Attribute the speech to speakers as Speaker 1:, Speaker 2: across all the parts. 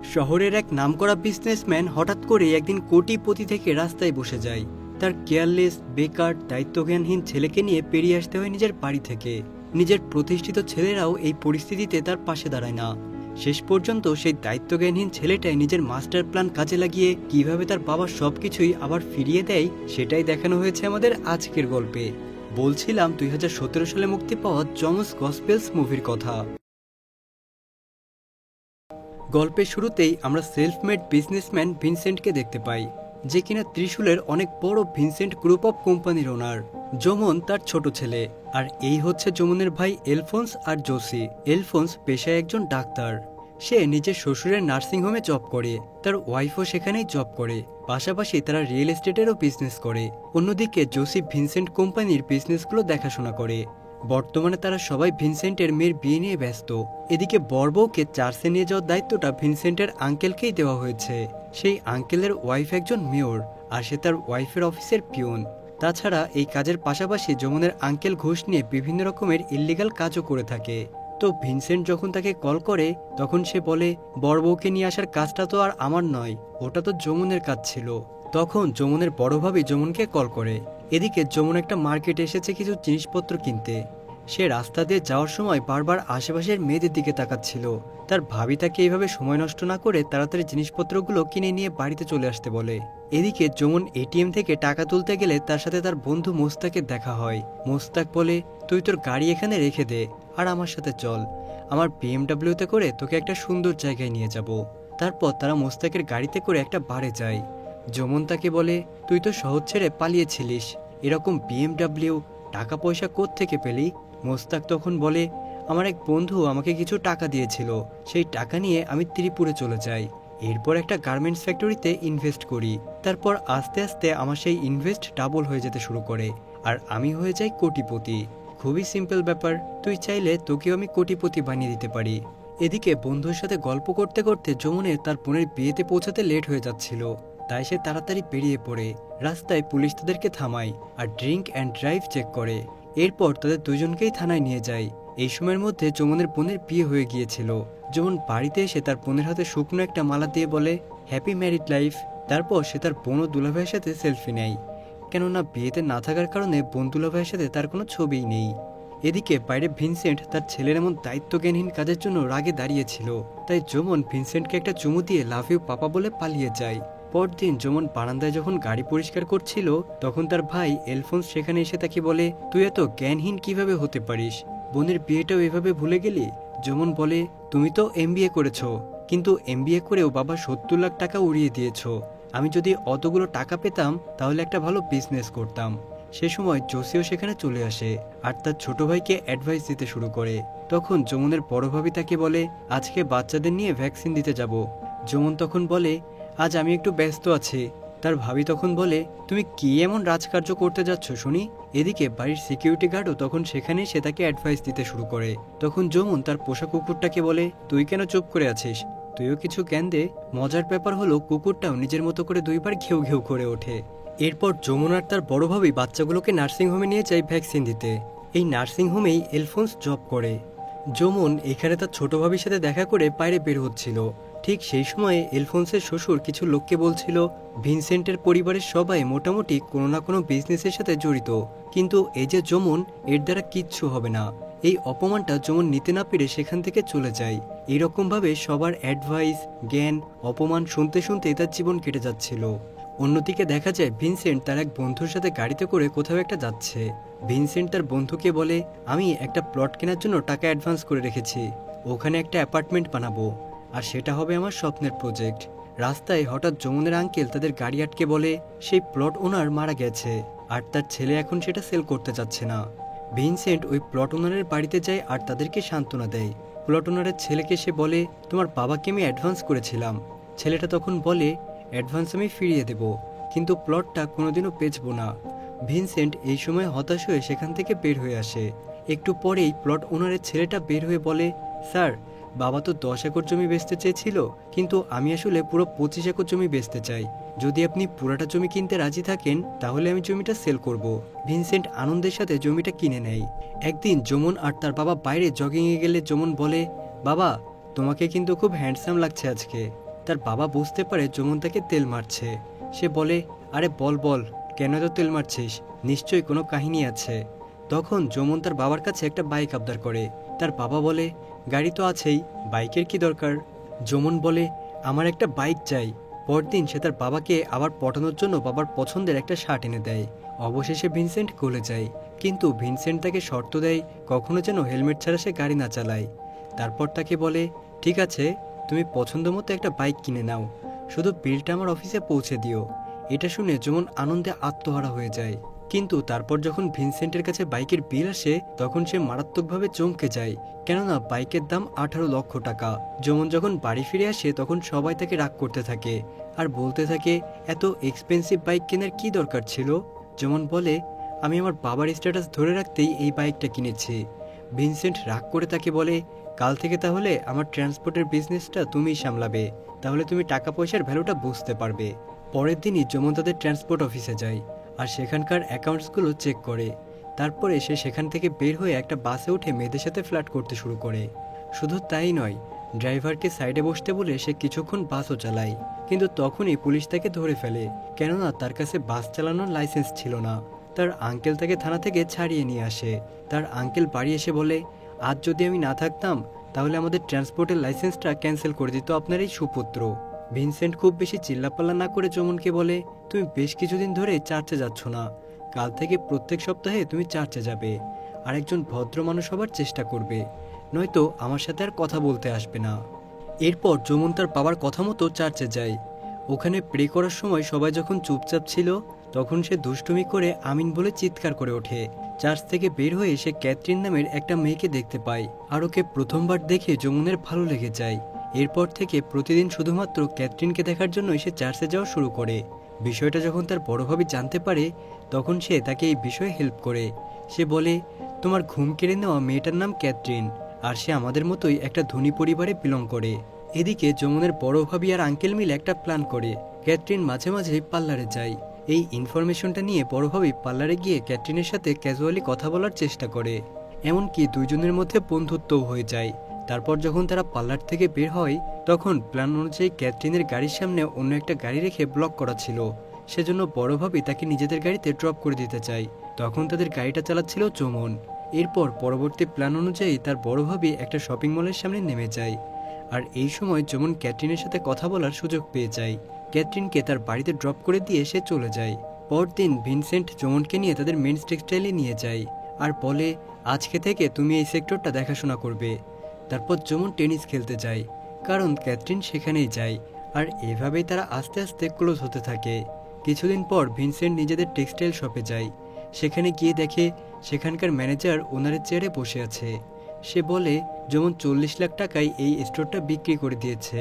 Speaker 1: শহরের এক নামকরা বিজনেসম্যান হঠাৎ করে একদিন কোটিপতি থেকে রাস্তায় বসে যায়। তার কেয়ারলেস, বেকার, দায়িত্বজ্ঞানহীন ছেলেকে নিয়ে পেরিয়ে আসতে হয় নিজের বাড়ি থেকে। নিজের প্রতিষ্ঠিত ছেলেরাও এই পরিস্থিতিতে তার পাশে দাঁড়ায় না। শেষ পর্যন্ত সেই দায়িত্বজ্ঞানহীন ছেলেটাই নিজের মাস্টার প্ল্যান কাজে লাগিয়ে কিভাবে তার বাবার সবকিছুই আবার ফিরিয়ে দেয়, সেটাই দেখানো হয়েছে আমাদের আজকের গল্পে। বলছিলাম 2017 সালে মুক্তি পাওয়া জমস গসপেলস মুভির কথা। গল্পের শুরুতেই আমরা সেলফ মেড বিজনেসম্যান ভিনসেন্টকে দেখতে পাই, যে কিনা ত্রিশূলের অনেক বড় ভিনসেন্ট গ্রুপ অফ কোম্পানির ওনার। জমন তার ছোট ছেলে, আর এই হচ্ছে জমনের ভাই এলফোন্স আর জোসি। এলফোন্স পেশায় একজন ডাক্তার। সে নিজের শ্বশুরের নার্সিংহোমে জব করে, তার ওয়াইফও সেখানেই জব করে। পাশাপাশি তারা রিয়েল এস্টেটেরও বিজনেস করে। অন্যদিকে জোসি ভিনসেন্ট কোম্পানির বিজনেসগুলো দেখাশোনা করে। বর্তমানে তারা সবাই ভিনসেন্টের মেয়ের বিয়ে নিয়ে ব্যস্ত। এদিকে বরবউকে চার্চে নিয়ে যাওয়ার দায়িত্বটা ভিনসেন্টের আঙ্কেলকেই দেওয়া হয়েছে। সেই আঙ্কেলের ওয়াইফ একজন মেয়র, আর সে তার ওয়াইফের অফিসের পিয়ন। তাছাড়া এই কাজের পাশাপাশি যমুনের আঙ্কেল ঘুষ নিয়ে বিভিন্ন রকমের ইল্লিগাল কাজও করে থাকে। তো ভিনসেন্ট যখন তাকে কল করে, তখন সে বলে বরবউকে নিয়ে আসার কাজটা তো আর আমার নয়, ওটা তো যমুনের কাজ ছিল। তখন যমুনের বড় ভাবি যমুনকে কল করে। এদিকে যমুন একটা মার্কেটে এসেছে কিছু জিনিসপত্র কিনতে। সে রাস্তা দিয়ে যাওয়ার সময় বারবার আশেপাশের মেয়েদের দিকে তাকাচ্ছিল। তার ভাবি তাকে এইভাবে সময় নষ্ট না করে তাড়াতাড়ি জিনিসপত্রগুলো কিনে নিয়ে বাড়িতে চলে আসতে বলে। এদিকে যমুন এটিএম থেকে টাকা তুলতে গেলে তার সাথে তার বন্ধু মোস্তাকের দেখা হয়। মোস্তাক বলে, তুই তোর গাড়ি এখানে রেখে দে, আর আমার সাথে চল, আমার বিএমডাব্লিউতে করে তোকে একটা সুন্দর জায়গায় নিয়ে যাব। তারপর তারা মোস্তাকের গাড়িতে করে একটা বারে যায়। যমুন তাকে বলে, তুই তো শহর ছেড়ে পালিয়েছিলিস, এরকম বিএমডাব্লিউ টাকা পয়সা কোত্থেকে পেলি? মোস্তাক তখন বলে, আমার এক বন্ধু আমাকে কিছু টাকা দিয়েছিল, সেই টাকা নিয়ে আমি ত্রিপুরে চলে যাই। এরপর একটা গার্মেন্টস ফ্যাক্টরিতে ইনভেস্ট করি। তারপর আস্তে আস্তে আমার সেই ইনভেস্ট ডাবল হয়ে যেতে শুরু করে, আর আমি হয়ে যাই কোটিপতি। খুবই সিম্পল ব্যাপার, তুই চাইলে তোকেও আমি কোটিপতি বানিয়ে দিতে পারি। এদিকে বন্ধুর সাথে গল্প করতে করতে যমুনের তার বোনের বিয়েতে পৌঁছাতে লেট হয়ে যাচ্ছিল। তাই সে তাড়াতাড়ি বেরিয়ে পড়ে। রাস্তায় পুলিশ তাদেরকে থামায় আর ড্রিঙ্ক অ্যান্ড ড্রাইভ চেক করে। এরপর তাদের দুজনকেই থানায় নিয়ে যায়। এই সময়ের মধ্যে যমুনের বোনের বিয়ে হয়ে গিয়েছিল। যমুন বাড়িতে এসে তার বোনের হাতে শুকনো একটা মালা দিয়ে বলে, হ্যাপি ম্যারিড লাইফ। তারপর সে তার বোন ও দুলাভাইয়ের সাথে সেলফি নেয়, কেননা বিয়েতে না থাকার কারণে বোন দুলাভাইয়ের সাথে তার কোনো ছবিই নেই। এদিকে বাইরে ভিনসেন্ট তার ছেলের এমন দায়িত্বজ্ঞানহীন কাজের জন্য রাগে দাঁড়িয়েছিল। তাই যমুন ভিনসেন্টকে একটা চুমু দিয়ে লাভ ইউ পাপা বলে পালিয়ে যায়। পরদিন যমুন বারান্দায় যখন গাড়ি পরিষ্কার করছিল, তখন তার ভাই এলফোন্স সেখানে এসে তাকে বলে, তুই এত জ্ঞানহীন কিভাবে হতে পারিস? বোনের বিয়েটাও এভাবে ভুলে গেলি? যমুন বলে, তুমি তো এমবিএ করেছো, কিন্তু এমবিএ করেও বাবা 70 লাখ টাকা উড়িয়ে দিয়েছো। আমি যদি অতগুলো টাকা পেতাম তাহলে একটা ভালো বিজনেস করতাম। সে সময় জোসিও সেখানে চলে আসে আর তার ছোট ভাইকে অ্যাডভাইস দিতে শুরু করে। তখন যমুনের বড় ভাবি তাকে বলে, আজকে বাচ্চাদের নিয়ে ভ্যাকসিন দিতে যাব। যমুন তখন বলে, আজ আমি একটু ব্যস্ত আছি। তার ভাবি তখন বলে, তুমি কি এমন রাজকার্য করতে যাচ্ছ শুনি? এদিকে বাড়ির সিকিউরিটি গার্ডও তখন সেখানে সে তাকে অ্যাডভাইস দিতে শুরু করে। তখন যমুন তার পোষা কুকুরটাকে বলে, তুই কেন চুপ করে আছিস, তুইও কিছু জ্ঞান দে। মজার ব্যাপার হলো কুকুরটাও নিজের মতো করে 2বার ঘেউ ঘেউ করে ওঠে। এরপর যমুন আর তার বড় ভাবি বাচ্চাগুলোকে নার্সিংহোমে নিয়ে যায় ভ্যাকসিন দিতে। এই নার্সিংহোমেই এলফোন্স জব করে। যমুন এখানে তার ছোট ভাবির সাথে দেখা করে বাইরে বের হচ্ছিল। ঠিক সেই সময়ে এলফোন্সের শ্বশুর কিছু লোককে বলছিল, ভিনসেন্টের পরিবারের সবাই মোটামুটি কোনো না কোনো বিজনেসের সাথে জড়িত, কিন্তু এই যে যমুন, এর দ্বারা কিচ্ছু হবে না। এই অপমানটা যমুন নিতে না পেরে সেখান থেকে চলে যায়। এইরকমভাবে সবার অ্যাডভাইস, জ্ঞান, অপমান শুনতে শুনতে তার জীবন কেটে যাচ্ছিল। অন্যদিকে দেখা যায় ভিনসেন্ট তার এক বন্ধুর সাথে গাড়িতে করে কোথাও একটা যাচ্ছে। ভিনসেন্ট তার বন্ধুকে বলে, আমি একটা প্লট কেনার জন্য টাকা অ্যাডভান্স করে রেখেছি, ওখানে একটা অ্যাপার্টমেন্ট বানাবো, আর সেটা হবে আমার স্বপ্নের প্রজেক্ট। রাস্তায় হঠাৎ যমুনের আঙ্কেল তাদের গাড়ি আটকে বলে, সেই প্লট ওনার মারা গেছে আর তার ছেলে এখন সেটা সেল করতে চাচ্ছে না। ভিনসেন্ট ওই প্লট ওনারের বাড়িতে যায় আর তাদেরকে সান্ত্বনা দেয়। প্লট ওনারের ছেলেকে সে বলে, তোমার বাবাকে আমি অ্যাডভান্স করেছিলাম। ছেলেটা তখন বলে, অ্যাডভান্স আমি ফিরিয়ে দেব, কিন্তু প্লটটা কোনোদিনও বেচবো না। ভিনসেন্ট এই সময় হতাশ হয়ে সেখান থেকে বের হয়ে আসে। একটু পরেই প্লট ওনারের ছেলেটা বের হয়ে বলে, স্যার, বাবা তো 10 একর জমি বেচতে চেয়েছিল, কিন্তু আমি আসলে পুরো 25 একর জমি বেচতে চাই। যদি আপনি পুরাটা জমি কিনতে রাজি থাকেন তাহলে আমি জমিটা সেল করব। ভিনসেন্ট আনন্দের সাথে জমিটা কিনে নেয়। একদিন যমুন আর তার বাবা বাইরে জগিংয়ে গেলে যমুন বলে, বাবা, তোমাকে কিন্তু খুব হ্যান্ডসাম লাগছে আজকে। তার বাবা বুঝতে পারে যমুন তাকে তেল মারছে। সে বলে, আরে বল বল, কেন তো তেল মারছিস, নিশ্চয়ই কোনো কাহিনী আছে। তখন যমুন তার বাবার কাছে একটা বাইক আবদার করে। তার বাবা বলে, গাড়ি তো আছেই, বাইকের কি দরকার। যমুন বলে, আমার একটা বাইক চাই। পরদিন সে তার বাবাকে আবার পটানোর জন্য বাবার পছন্দের একটা শার্ট এনে দেয়। অবশেষে ভিনসেন্ট গলে যায়, কিন্তু ভিনসেন্ট তাকে শর্ত দেয় কখনো যেন হেলমেট ছাড়া সে গাড়ি না চালায়। তারপর তাকে বলে, ঠিক আছে, তুমি পছন্দ মতো একটা বাইক কিনে নাও, শুধু বিলটা আমার অফিসে পৌঁছে দিও। এটা শুনে যমুন আনন্দে আত্মহারা হয়ে যায়। কিন্তু তারপর যখন ভিনসেন্টের কাছে বাইকের বিল আসে তখন সে মারাত্মকভাবে চমকে যায়, কেননা বাইকের দাম 18 লক্ষ টাকা। যমুন যখন বাড়ি ফিরে আসে তখন সবাই তাকে রাগ করতে থাকে আর বলতে থাকে, এত এক্সপেন্সিভ বাইক কেনার কি দরকার ছিল। যমুন বলে, আমি আমার বাবার স্ট্যাটাস ধরে রাখতেই এই বাইকটা কিনেছি। ভিনসেন্ট রাগ করে তাকে বলে, কাল থেকে তাহলে আমার ট্রান্সপোর্টের বিজনেসটা তুমিই সামলাবে, তাহলে তুমি টাকা পয়সার ভ্যালুটা বুঝতে পারবে। পরের দিনই যমুন তাদের ট্রান্সপোর্ট অফিসে যায় আর সেখানকার অ্যাকাউন্টসগুলো চেক করে। তারপরে সে সেখান থেকে বের হয়ে একটা বাসে উঠে মেয়েদের সাথে ফ্লার্ট করতে শুরু করে। শুধু তাই নয়, ড্রাইভারকে সাইডে বসতে বলে সে কিছুক্ষণ বাসও চালায়, কিন্তু তখনই পুলিশ তাকে ধরে ফেলে, কেননা তার কাছে বাস চালানোর লাইসেন্স ছিল না। তার আঙ্কেল তাকে থানা থেকে ছাড়িয়ে নিয়ে আসে। তার আঙ্কেল বাড়ি এসে বলে, আজ যদি আমি না থাকতাম তাহলে আমাদের ট্রান্সপোর্টের লাইসেন্সটা ক্যান্সেল করে দিত আপনার এই সুপুত্র। ভিনসেন্ট খুব বেশি চিল্লাপাল্লা না করে যমুনকে বলে, তুমি বেশ কিছুদিন ধরে চার্চে যাচ্ছ না, কাল থেকে প্রত্যেক সপ্তাহে তুমি চার্চে যাবে আর একজন ভদ্র মানুষ হবার চেষ্টা করবে, নয়তো আমার সাথে আর কথা বলতে আসবে না। এরপর যমুন তার বাবার কথা মতো চার্চে যায়। ওখানে প্রে করার সময় সবাই যখন চুপচাপ ছিল তখন সে দুষ্টুমি করে আমিন বলে চিৎকার করে ওঠে। চার্চ থেকে বের হয়ে সে ক্যাথরিন নামের একটা মেয়েকে দেখতে পায় আর ওকে প্রথমবার দেখে যমুনের ভালো লেগে যায়। এরপর থেকে প্রতিদিন শুধুমাত্র ক্যাথরিনকে দেখার জন্য সে চার্চে যাওয়া শুরু করে। বিষয়টা যখন তার বড় ভাবি জানতে পারে তখন সে তাকে এই বিষয়ে হেল্প করে। সে বলে, তোমার ঘুম কেড়ে নেওয়া মেয়েটার নাম ক্যাথরিন আর সে আমাদের মতোই একটা ধনী পরিবারে বিলং করে। এদিকে যমুনের বড় ভাবি আর আঙ্কেল মিলে একটা প্ল্যান করে ক্যাথরিন মাঝে মাঝে পার্লারে যায়। এই ইনফরমেশনটা নিয়ে বড় ভাবি পার্লারে গিয়ে ক্যাথরিনের সাথে ক্যাজুয়ালি কথা বলার চেষ্টা করে, এমনকি দুইজনের মধ্যে বন্ধুত্বও হয়ে যায়। তারপর যখন তারা পার্লার থেকে বের হয় তখন প্ল্যান অনুযায়ী ক্যাথরিনের গাড়ির সামনে অন্য একটা গাড়ি রেখে ব্লক করা ছিল, সেজন্য বড় ভাবি তাকে নিজেদের গাড়িতে ড্রপ করে দিতে চায়। তখন তাদের গাড়িটা চালাচ্ছিল যমুন। এরপর পরবর্তী প্ল্যান অনুযায়ী তার বড় ভাবি একটা শপিং মলের সামনে নেমে যায় আর এই সময় যমুন ক্যাথরিনের সাথে কথা বলার সুযোগ পেয়ে যায়। ক্যাথরিনকে তার বাড়িতে ড্রপ করে দিয়ে সে চলে যায়। পরদিন ভিনসেন্ট যমুনকে নিয়ে তাদের মেন্স টেক্সটাইলে নিয়ে যায় আর বলে, আজকে থেকে তুমি এই সেক্টরটা দেখাশোনা করবে। তারপর যমুন টেনিস খেলতে যায়, কারণ ক্যাথরিন সেখানেই যায় আর এভাবেই তারা আস্তে আস্তে ক্লোজ হতে থাকে। কিছুদিন পর ভিনসেন্ট নিজেদের টেক্সটাইল শপে যায়। সেখানে গিয়ে দেখে সেখানকার ম্যানেজার ওনারের চেয়ারে বসে আছে। সে বলে, যমুন 40 লাখ টাকায় এই স্টোরটা বিক্রি করে দিয়েছে।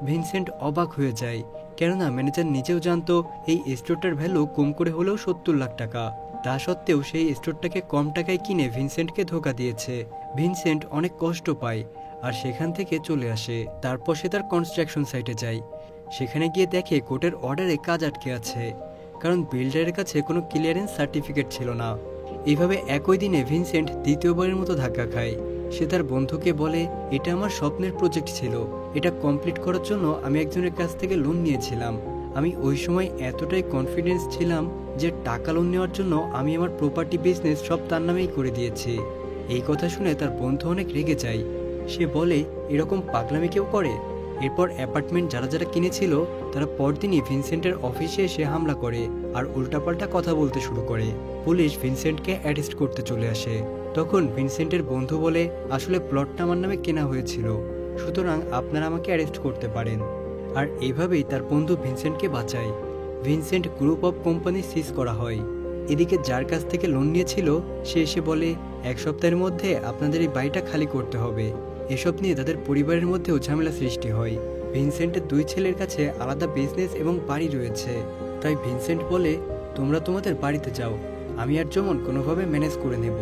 Speaker 1: ভিনসেন্ট অবাক হয়ে যায়, কেননা ম্যানেজার নিজেও জানতো এই স্টোরটার ভ্যালু কম করে হলেও 70 লাখ টাকা। তা সত্ত্বেও সেই স্টোরটাকে কম টাকায় কিনে ভিনসেন্টকে ধোঁকা দিয়েছে। ভিনসেন্ট অনেক কষ্ট পায় আর সেখান থেকে চলে আসে। তারপর সে তার কনস্ট্রাকশন সাইটে যায়। সেখানে গিয়ে দেখে কোর্টের অর্ডারে কাজ আটকে আছে, কারণ বিল্ডারের কাছে কোনো ক্লিয়ারেন্স সার্টিফিকেট ছিল না। এইভাবে একই দিনে ভিনসেন্ট দ্বিতীয়বারের মতো ধাক্কা খায়। সে তার বন্ধুকে বলে, এটা আমার স্বপ্নের প্রজেক্ট ছিল, এটা কমপ্লিট করার জন্য আমি একজনের কাছ থেকে লোন নিয়েছিলাম। আমি ওই সময় এতটাই কনফিডেন্স ছিলাম যে টাকা লোন নেওয়ার জন্য আমি আমার প্রপার্টি বিজনেস সব তার নামেই করে দিয়েছি। এই কথা শুনে তার বন্ধু অনেক রেগে যায়। সে বলে, এরকম পাগলামি কেউ করে? এরপর অ্যাপার্টমেন্ট যারা যারা কিনেছিল তারা পরদিনই ভিনসেন্টের অফিসে এসে হামলা করে আর উল্টাপাল্টা কথা বলতে শুরু করে। পুলিশ ভিনসেন্টকে অ্যারেস্ট করতে চলে আসে। তখন ভিনসেন্টের বন্ধু বলে, আসলে প্লটটা আমার নামে কেনা হয়েছিল, সুতরাং আপনারা আমাকে অ্যারেস্ট করতে পারেন। আর এইভাবেই তার বন্ধু ভিনসেন্টকে বাঁচায়। ভিনসেন্ট গ্রুপ অফ কোম্পানি সিজ করা হয়। এদিকে যার কাছ থেকে লোন নিয়েছিল সে এসে বলে, 1 সপ্তাহের মধ্যে আপনাদের এই বাড়িটা খালি করতে হবে। এসব নিয়ে তাদের পরিবারের মধ্যেও ঝামেলা সৃষ্টি হয়। ভিনসেন্টের 2 ছেলের কাছে আলাদা বিজনেস এবং বাড়ি রয়েছে, তাই ভিনসেন্ট বলে, তোমরা তোমাদের বাড়িতে যাও, আমি আর যমুন কোনোভাবে ম্যানেজ করে নেব।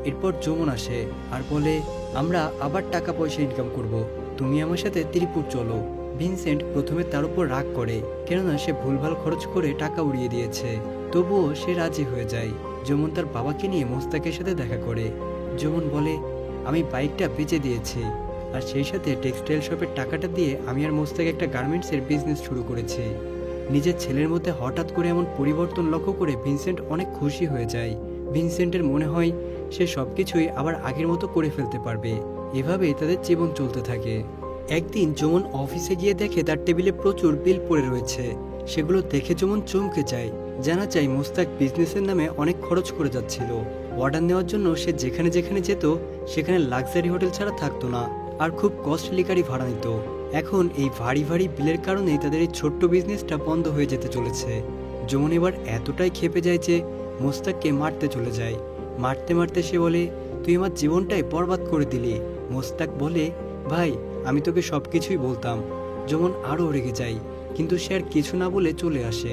Speaker 1: এরপর যমুন আসে আর বলে, আমরা আবার টাকা পয়সা ইনকাম করব, তুমি আমার সাথে ত্রিপুর চলো। ভিনসেন্ট প্রথমে তার উপর রাগ করে, কেননা সে ভুলভাল খরচ করে টাকা উড়িয়ে দিয়েছে। তবুও সে রাজি হয়ে যায়। যমুন তার বাবাকে নিয়ে মোস্তাকের সাথে দেখা করে। যমুন বলে, আমি বাইকটা বেচে দিয়েছি আর সেই সাথে টেক্সটাইল শপের টাকাটা দিয়ে আমি আর মোস্তাক একটা গার্মেন্টসের বিজনেস শুরু করেছি। নিজের ছেলের মধ্যে হঠাৎ করে এমন পরিবর্তন লক্ষ্য করে ভিনসেন্ট অনেক খুশি হয়ে যায়। ভিনসেন্টের মনে হয় সে সবকিছুই আবার আগের মতো করে ফেলতে পারবে। এভাবেই তাদের জীবন চলতে থাকে। একদিন যমন অফিসে গিয়ে দেখে তার টেবিলে প্রচুর বিল পড়ে রয়েছে। সেগুলো দেখে যমন চমকে যায়। জানা যায় মোস্তাক বিজনেসের নামে অনেক খরচ করে যাচ্ছিল। অর্ডার নেওয়ার জন্য সে যেখানে যেখানে যেত সেখানে লাক্সারি হোটেল ছাড়া থাকতো না, আর খুব কস্টলি গাড়ি ভাড়া নিত। এখন এই ভারী ভারী বিলের কারণেই তাদের এই ছোট্ট বিজনেসটা বন্ধ হয়ে যেতে চলেছে। যমন এবার এতটাই ক্ষেপে যায় যে মোস্তাককে মারতে চলে যায়। মারতে মারতে সে বলে, তুই আমার জীবনটাই বরবাদ করে দিলি। মোস্তাক বলে, ভাই আমি তোকে সবকিছুই বলতাম। যমন আরও রেগে যায়, কিন্তু সে আর কিছু না বলে চলে আসে।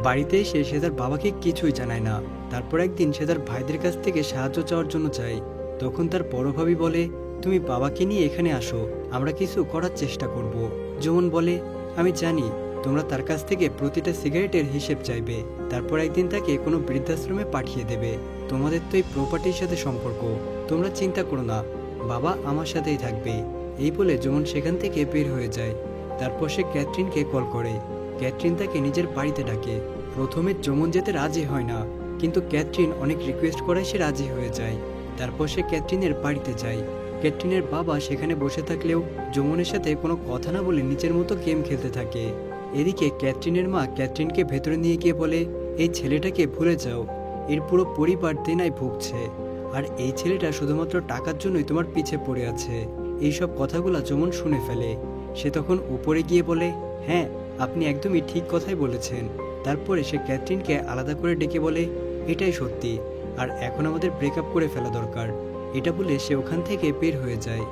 Speaker 1: বাড়িতে এসে সে তার বাবাকে কিছুই জানায় না। তারপর একদিন সে তার ভাইদের কাছ থেকে সাহায্য চাওয়ার জন্য যায়। তখন তার বড় ভাবি বলে, তুমি বাবাকে নিয়ে এখানে আসো, আমরা কিছু করার চেষ্টা করব। যমন বলে, আমি জানি তোমরা তার কাছ থেকে প্রতিটা সিগারেটের হিসেব চাইবে, তারপর একদিন তাকে কোনো বৃদ্ধাশ্রমে পাঠিয়ে দেবে। তোমাদের তো এই প্রপার্টির সাথে সম্পর্ক, তোমরা চিন্তা করো না, বাবা আমার সাথেই থাকবে। এই বলে যমন সেখান থেকে বের হয়ে যায়। তারপর সে ক্যাথরিনকে কল করে। ক্যাথরিন তাকে নিজের বাড়িতে ডাকে। প্রথমে যমন যেতে রাজি হয় না, কিন্তু ক্যাথরিন অনেক রিকোয়েস্ট করায় সে রাজি হয়ে যায়। তারপর সে ক্যাথরিনের বাড়িতে যায়। ক্যাথরিনের বাবা সেখানে বসে থাকলেও যমনের সাথে কোনো কথা না বলে নিজের মতো গেম খেলতে থাকে। এদিকে ক্যাথরিনের মা ক্যাথরিনকে ভেতরে নিয়ে গিয়ে বলে, এই ছেলেটাকে ভুলে যাও, এর পুরো পরিবার দেনায় ভুগছে, আর এই ছেলেটা শুধুমাত্র টাকার জন্যই তোমার পিছে পড়ে আছে। এইসব কথাগুলো যমন শুনে ফেলে। সে তখন উপরে গিয়ে বলে, হ্যাঁ আপনি একদমই ঠিক কথাই বলেছেন। তারপরে সে ক্যাথরিনকে আলাদা করে ডেকে বলে, এটাই সত্যি, আর এখন আমাদের ব্রেকআপ করে ফেলা দরকার। এটা বলে সে ওখান থেকে বের হয়ে যায়।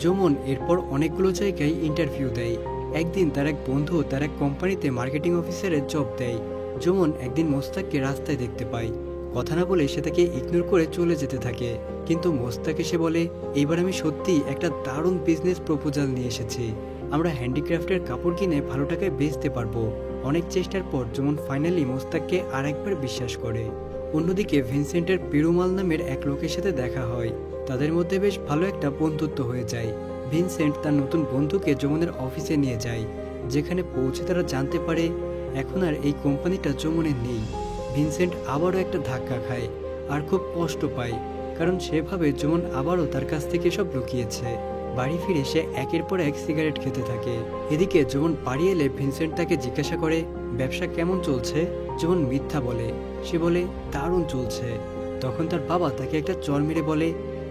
Speaker 1: যমন এরপর অনেকগুলো জায়গায় ইন্টারভিউ দেয়। একদিন তার এক বন্ধু তার এক কোম্পানিতে মার্কেটিং অফিসারের জব দেয়। যমন একদিন মোস্তাককে রাস্তায় দেখতে পায়। কথা না বলে সে তাকে ইগনোর করে চলে যেতে থাকে। কিন্তু মোস্তাকে সে বলে, এইবার আমি সত্যি একটা দারুণ বিজনেস প্রপোজাল নিয়ে এসেছি। আমরা হ্যান্ডিক্রাফটের কাপড় কিনে ভালো টাকায় বেচতে পারবো। অনেক চেষ্টার পর যমন ফাইনালি মোস্তাককে আর একবার বিশ্বাস করে। অন্যদিকে ভিনসেন্টের পেরুমাল নামের এক লোকের সাথে দেখা হয়। তাদের মধ্যে বেশ ভালো একটা বন্ধুত্ব হয়ে যায়। ভিনসেন্ট তার নতুন বন্ধুকে যমনের অফিসে নিয়ে যায়। যেখানে পৌঁছে তারা জানতে পারে এখন আর এই কোম্পানিটা যমনের নেই। ভিনসেন্ট আবারও একটা ধাক্কা খায় আর খুব কষ্ট পায়, কারণ সেভাবে যমন আবারও তার কাছ থেকে সব লুকিয়েছে। বাড়ি ফিরে সে একের পর এক সিগারেট খেতে থাকে। এদিকে যমন বাড়ি এলে ভিনসেন্ট তাকে জিজ্ঞাসা করে, ব্যবসা কেমন চলছে? যমন মিথ্যা বলে। সে বলে, দারুণ চলছে। তখন তার বাবা তাকে একটা চড় মেরে বলে,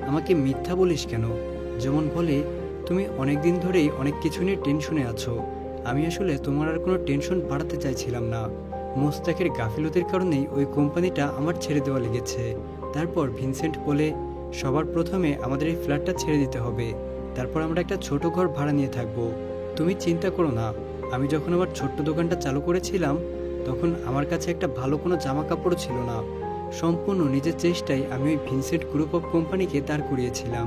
Speaker 1: আমাকে মিথ্যা বলিস কেন? যমন বলে, তুমি অনেকদিন ধরেই অনেক কিছু নিয়ে টেনশনে আছো। আমি আসলে তোমার আর কোনো টেনশন বাড়াতে চাইছিলাম না। মোস্তাকের গাফিলতির কারণেই ওই কোম্পানিটা আমার ছেড়ে দেওয়া লেগেছে। তারপর ভিনসেন্ট বলে, সবার প্রথমে আমাদের এই ফ্ল্যাটটা ছেড়ে দিতে হবে, তারপর আমরা একটা ছোট ঘর ভাড়া নিয়ে থাকবো। তুমি চিন্তা করো না, আমি যখন আমার ছোট্ট দোকানটা চালু করেছিলাম তখন আমার কাছে একটা ভালো কোনো জামা কাপড় ছিল না। সম্পূর্ণ নিজের চেষ্টায় আমি ওই ভিনসেন্ট গ্রুপ অফ কোম্পানিকে দাঁড় করিয়েছিলাম।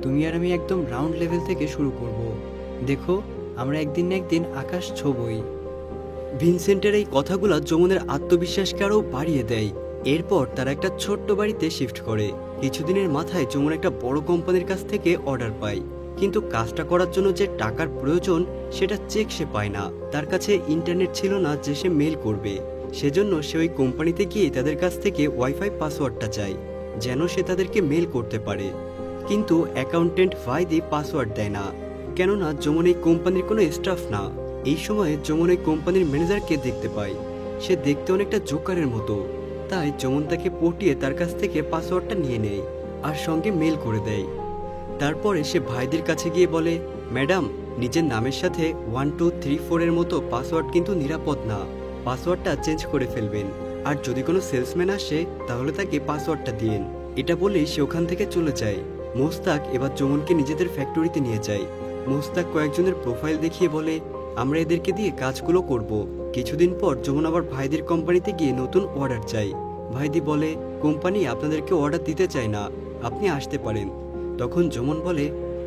Speaker 1: তুমি আর আমি একদম রাউন্ড লেভেল থেকে শুরু করব। দেখো, আমরা একদিন না একদিন আকাশ ছোঁবই। ভিনসেন্টের এই কথাগুলো যমনের আত্মবিশ্বাসকে আরও বাড়িয়ে দেয়। এরপর তারা একটা ছোট্ট বাড়িতে শিফট করে। কিছুদিনের মাথায় যমন একটা বড় কোম্পানির কাছ থেকে অর্ডার পায়, কিন্তু কাজটা করার জন্য যে টাকার প্রয়োজন সেটা চেক সে পায় না। তার কাছে ইন্টারনেট ছিল না যে সে মেল করবে। সেজন্য সে ওই কোম্পানিতে গিয়ে তাদের কাছ থেকে ওয়াইফাই পাসওয়ার্ডটা চায়, যেন সে তাদেরকে মেল করতে পারে। কিন্তু অ্যাকাউন্টেন্ট ভাইদি পাসওয়ার্ড দেয় না, কেননা যমন এই কোম্পানির কোনো স্টাফ না। এই সময়ে যমন এই কোম্পানির ম্যানেজারকে দেখতে পায়। সে দেখতে অনেকটা জোকারের মতো, তাই যমন তাকে পটিয়ে তার কাছ থেকে পাসওয়ার্ডটা নিয়ে নেয় আর সঙ্গে মেল করে দেয়। তারপরে সে ভাইদের কাছে গিয়ে বলে, ম্যাডাম, নিজের নামের সাথে 1 2 3 4 এর মতো পাসওয়ার্ড কিন্তু নিরাপদ না, পাসওয়ার্ডটা চেঞ্জ করে ফেলবেন, আর যদি কোনো সেলসম্যান আসে তাহলে তাকে পাসওয়ার্ডটা দিন। এটা বলেই সে ওখান থেকে চলে যায়। মোস্তাক এবার যমনকে নিজেদের ফ্যাক্টরিতে নিয়ে যায়। মোস্তাক কয়েকজনের প্রোফাইল দেখিয়ে বলে, আমরা এদেরকে দিয়ে কাজগুলো করব। কিছুদিন পর যমন আবার ভাইদের কোম্পানিতে গিয়ে নতুন অর্ডার চাই। ভাইদি বলে, কোম্পানি আপনাদেরকে অর্ডার দিতে চায় না, আপনি আসতে পারেন। তখন যমন বলে,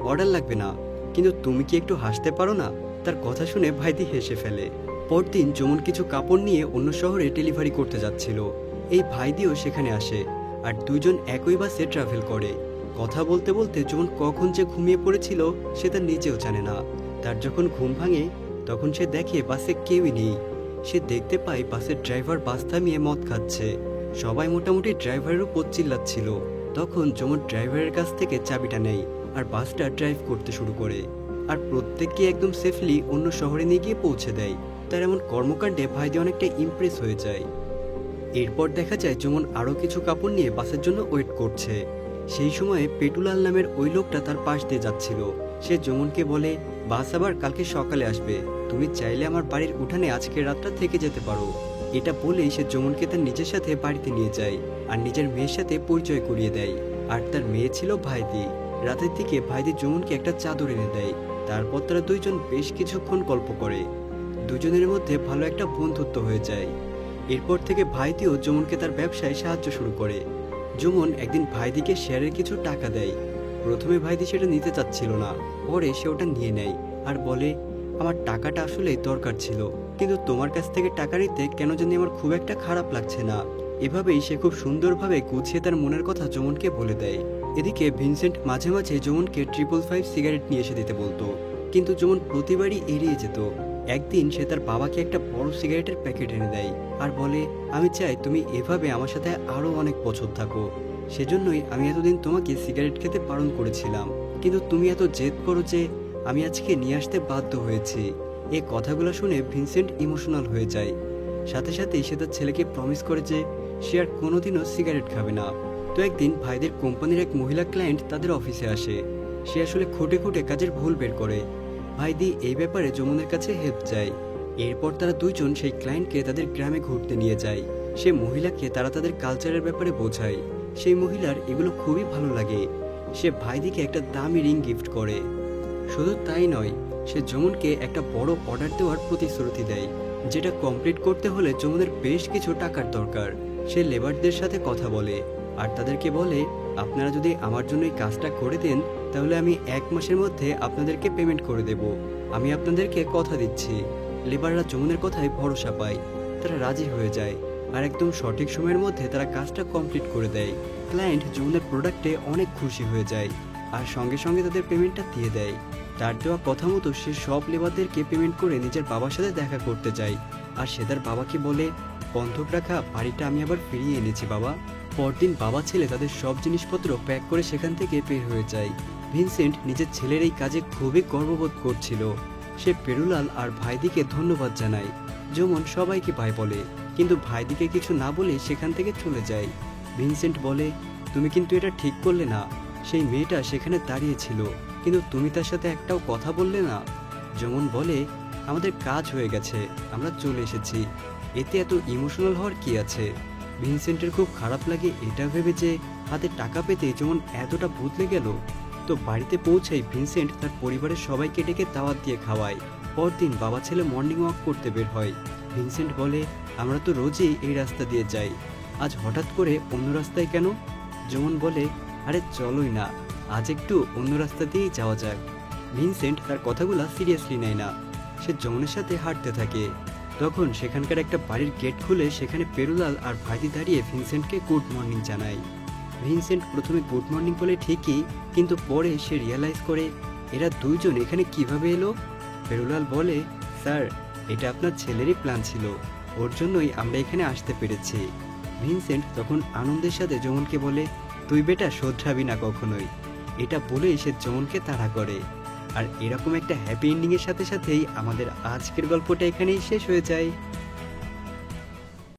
Speaker 1: অর্ডার লাগবে না, কিন্তু তুমি কি একটু হাসতে পারো না? তার কথা শুনে ভাইদি হেসে ফেলে। পরদিন যমন কিছু কাপড় নিয়ে অন্য শহরে ডেলিভারি করতে যাচ্ছিল। এই ভাইদিও সেখানে আসে, আর দুইজন একই বাসে ট্রাভেল করে। কথা বলতে বলতে যমন কখন যে ঘুমিয়ে পড়েছিল সে তার নিজেও জানে না। তার যখন ঘুম ভাঙে তখন সে দেখে বাসে কেউই নেই। সে দেখতে পায় বাসের ড্রাইভার বাস থামিয়ে মদ খাচ্ছে। সবাই মোটামুটি ড্রাইভারের উপর চিল্লাচ্ছিল। তখন যমন ড্রাইভারের কাছ থেকে চাবিটা নেয় আর বাসটা ড্রাইভ করতে শুরু করে, আর প্রত্যেককে একদম সেফলি অন্য শহরে নিয়ে গিয়ে পৌঁছে দেয়। তার এমন কর্মকাণ্ডে ভাইদি অনেকটা ইমপ্রেস হয়ে যায়। এরপর দেখা যায় যমন আরও কিছু কাপড় নিয়ে বাসের জন্য ওয়েট করছে। সেই সময়ে পেটুলাল নামের ওই লোকটা তার পাশ দিয়ে যাচ্ছিল। সে যমনকে বলে, বাস আবার কালকে সকালে আসবে, তুমি চাইলে আমার বাড়ির উঠানে আজকের রাতটা থেকে যেতে পারো। এটা বলেই সে যমনকে তার নিজের সাথে বাড়িতে নিয়ে যায় আর নিজের মেয়ের সাথে পরিচয় করিয়ে দেয়। আর তার মেয়ে ছিল ভাইদি। রাতের দিকে ভাইদি যমনকে একটা চাদর এনে দেয়। তারপর তারা দুইজন বেশ কিছুক্ষণ গল্প করে। দুজনের মধ্যে ভালো একটা বন্ধুত্ব হয়ে যায়। এরপর থেকে ভাইদিও যমনকে তার ব্যবসায় সাহায্য শুরু করে। যমন একদিন ভাইদিকে শেয়ারের কিছু টাকা দেয়। প্রথমে ভাইদি সেটা নিতে চাচ্ছিল না, পরে সে ওটা নিয়ে নেয় আর বলে, আমার টাকাটা আসলে দরকার ছিল, কিন্তু তোমার কাছ থেকে টাকা নিতে কেন জানি আমার খুব একটা খারাপ লাগছে না। এভাবেই সে খুব সুন্দরভাবে গুছিয়ে তার মনের কথা যমনকে বলে দেয়। এদিকে ভিনসেন্ট মাঝে মাঝে যমনকে 555 সিগারেট নিয়ে এসে দিতে বলতো, কিন্তু যমন প্রতিবারই এড়িয়ে যেত। একদিন সে তার বাবাকে একটা বড় সিগারেটের প্যাকেট এনে দেয় আর বলে, আমি চাই তুমি এভাবে আমার সাথে আরো অনেক বছর থাকো, সেজন্যই আমি এতদিন তোমাকে সিগারেট খেতে বারণ করেছিলাম, কিন্তু তুমি এত জেদ করো যে আমি আজকে নিয়ে আসতে বাধ্য হয়েছি। এই কথাগুলো শুনে ভিনসেন্ট ইমোশনাল হয়ে যায়। সাথে সাথেই সে তার ছেলেকে প্রমিস করে যে সে আর কোনোদিনও সিগারেট খাবে না। তো একদিন ভাইদের কোম্পানির এক মহিলা ক্লায়েন্ট তাদের অফিসে আসে। সে আসলে খুঁটে খুঁটে কাজের ভুল বের করে। ভাইদি এই ব্যাপারে যমুনের কাছে হেল্প চায়। এরপর তারা দুইজন সেই ক্লায়েন্টকে তাদের গ্রামে ঘুরতে নিয়ে যায়। সে মহিলাকে তারা তাদের কালচারের ব্যাপারে বোঝায়। সেই মহিলার এগুলো খুবই ভালো লাগে। সে ভাইদিকে একটা দামি রিং গিফট করে। শুধু তাই নয়, সে যমুনকে একটা বড় অর্ডার দেওয়ার প্রতিশ্রুতি দেয়, যেটা কমপ্লিট করতে হলে যমুনের বেশ কিছু টাকার দরকার। সে লেবারদের সাথে কথা বলে আর তাদেরকে বলে, আপনারা যদি আমার জন্য এই কাজটা করে দেন তাহলে আমি 1 মাসের মধ্যে আপনাদেরকে পেমেন্ট করে দেব, আমি আপনাদেরকে কথা দিচ্ছি। লেবাররা যমুনের কথায় ভরসা পায়। তারা রাজি হয়ে যায় আর একদম সঠিক সময়ের মধ্যে তারা কাজটা কমপ্লিট করে দেয়। ক্লায়েন্ট যমুনের প্রোডাক্টে অনেক খুশি হয়ে যায় আর সঙ্গে সঙ্গে তাদের পেমেন্টটা দিয়ে দেয়। তার দেওয়া কথা মতো সে সব লেবারদেরকে পেমেন্ট করে নিজের বাবার সাথে দেখা করতে যায়। আর সে তার বাবাকে বলে, বন্ধক রাখা বাড়িটা আমি আবার ফিরিয়ে এনেছি বাবা। পরদিন বাবা ছেলে তাদের সব জিনিসপত্র প্যাক করে সেখান থেকে বের হয়ে যায়। ভিনসেন্ট নিজের ছেলের এই কাজে খুবই গর্ববোধ করছিল। সে পেরুলাল আর ভাইদিকে ধন্যবাদ জানায়। যমন সবাইকে ভাই বলে, কিন্তু ভাইদিকে কিছু না বলে সেখান থেকে চলে যায়। ভিনসেন্ট বলে, তুমি কিন্তু এটা ঠিক করলে না, সেই মেয়েটা সেখানে দাঁড়িয়েছিল, কিন্তু তুমি তার সাথে একটাও কথা বললে না। যমন বলে, আমাদের কাজ হয়ে গেছে, আমরা চলে এসেছি, এতে এত ইমোশনাল হওয়ার কি আছে। ভিনসেন্টের খুব খারাপ লাগে এটা ভেবে যে হাতে টাকা পেতে যমন এতটা বদলে গেল। তো বাড়িতে পৌঁছেই ভিনসেন্ট তার পরিবারের সবাইকে ডেকে দাওয়াত দিয়ে খাওয়ায়। পরদিন বাবা ছেলে মর্নিং ওয়াক করতে বের হয়। ভিনসেন্ট বলে, আমরা তো রোজই এই রাস্তা দিয়ে যাই, আজ হঠাৎ করে অন্য রাস্তায় কেন? যমন বলে, আরে চলোই না, আজ একটু অন্য রাস্তা দিয়েই যাওয়া যাক। ভিনসেন্ট তার কথাগুলো সিরিয়াসলি নেয় না। সে যমনের সাথে হাঁটতে থাকে। তখন সেখানকার একটা বাড়ির গেট খুলে সেখানে পেরুলাল আর ভাইদি দাঁড়িয়ে ভিনসেন্টকে গুড মর্নিং জানায়। ভিনসেন্ট প্রথমে গুড মর্নিং বলে ঠিকই, কিন্তু পরে সে রিয়েলাইজ করে এরা দুইজন এখানে কিভাবে এলো। পেরুলাল বলে, স্যার, এটা আপনার ছেলেরই প্ল্যান ছিল, ওর জন্যই আমরা এখানে আসতে পেরেছি। ভিনসেন্ট তখন আনন্দের সাথে যমনকে বলে, তুই বেটা শোধরাবি না কখনোই। এটা বলেই সে যমনকে তাড়া করে। আর এরকম একটা হ্যাপি এন্ডিংয়ের সাথে সাথেই আমাদের আজকের গল্পটা এখানেই শেষ হয়ে যায়।